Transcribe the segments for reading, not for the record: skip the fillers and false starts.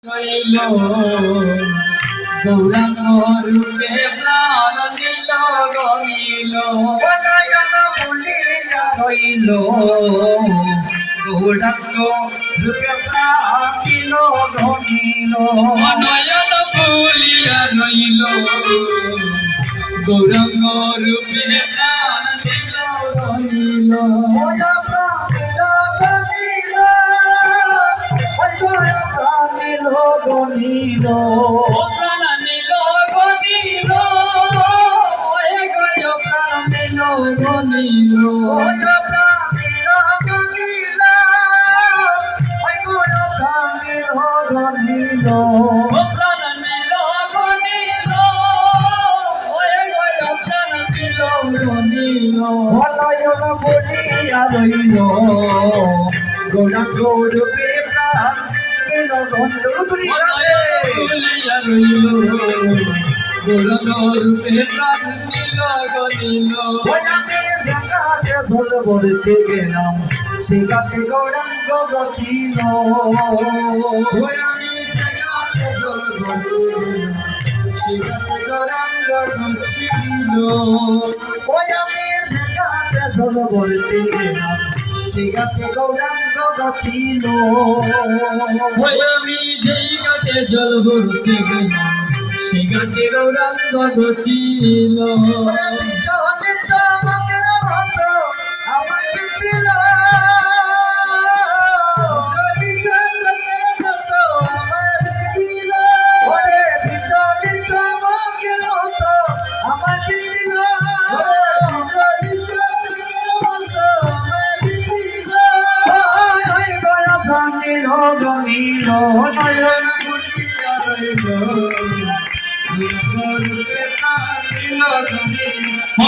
রইল গৌরাঙ্গ রূপে প্রাণ নিল গনিল নয়ন বলিয়া রইল গৌরাঙ্গ রূপে প্রাণ নিল গনিল নয়ন বলিয়া রইল গৌরাঙ্গ রূপে প্রাণ নিল গনিল গনিল প্রাণ নিল গনিল ওরে গয় প্রাণ নিল গনিল প্রাণ নিল গনিল ওরে গয় প্রাণ নিল গনিল নয়ন বলিয়া রইল গৌরাঙ্গ রূপে প্রাণ নিল গনিল বলিয়া রইল গৌরাঙ্গ রূপে প্রাণ নিল গনিল আমি জায়গাতে ভুল বলতে গেলাম সেখানে গৌরাঙ্গ গছিল আমি জায়গাতে জল বলতে গেলাম সেখানে গৌরাঙ্গ গছিল আমি জায়গাতে জল বলতে গেলাম সেখানে গৌরাঙ্গ গছিল আমি যেই ঘাটে জল ভরতে গেলাম সে ঘাটে গৌরাঙ্গ গছিল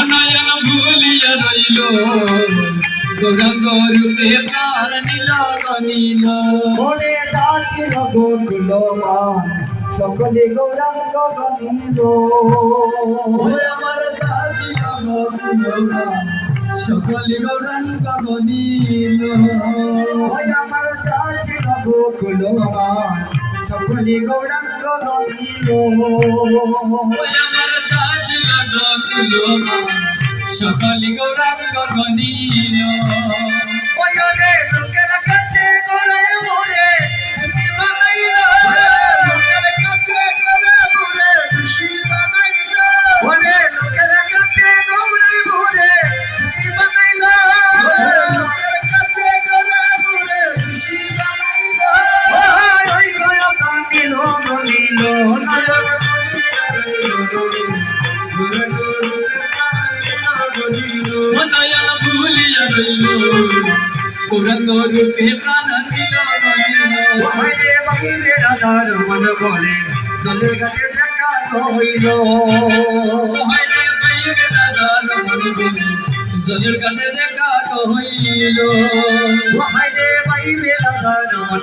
নয়ন ভুলিয়া রইল গৌরাঙ্গ রূপে প্রাণ নিল গনিল ওরে যাচ্ছিল গোকুলমান সকলে গৌরাঙ্গ গনিল আমার সকলে গৌরাঙ্গ গনিল আমার যাচ্ছিল গোকুলমান সকলে গৌরাঙ্গ গনিল আমার যাচিল গকুল সকলে গৌরাঙ্গ গনিল ওরে লোকের কাছে গড়ায় মোরে খুশি বানাইল লোকের কাছে গড়ায় মোরে খুশি বানাইল ওরে লোকের কাছে গড়ায় মোরে খুশি বানাইল লোকের কাছে গড়ায় মোরে খুশি বানাইল ওই গয়া কান্দিল গলিল নয়ন নয়ন ভুলিয়া রইল গৌরাঙ্গ রূপে প্রাণ নিল গনিল বাইরে বাইরে রাধার মন বলে জলের ঘাটে দেখা হইল জলের কাছে দেখা হইল বাইরে বাইরে রাধার মন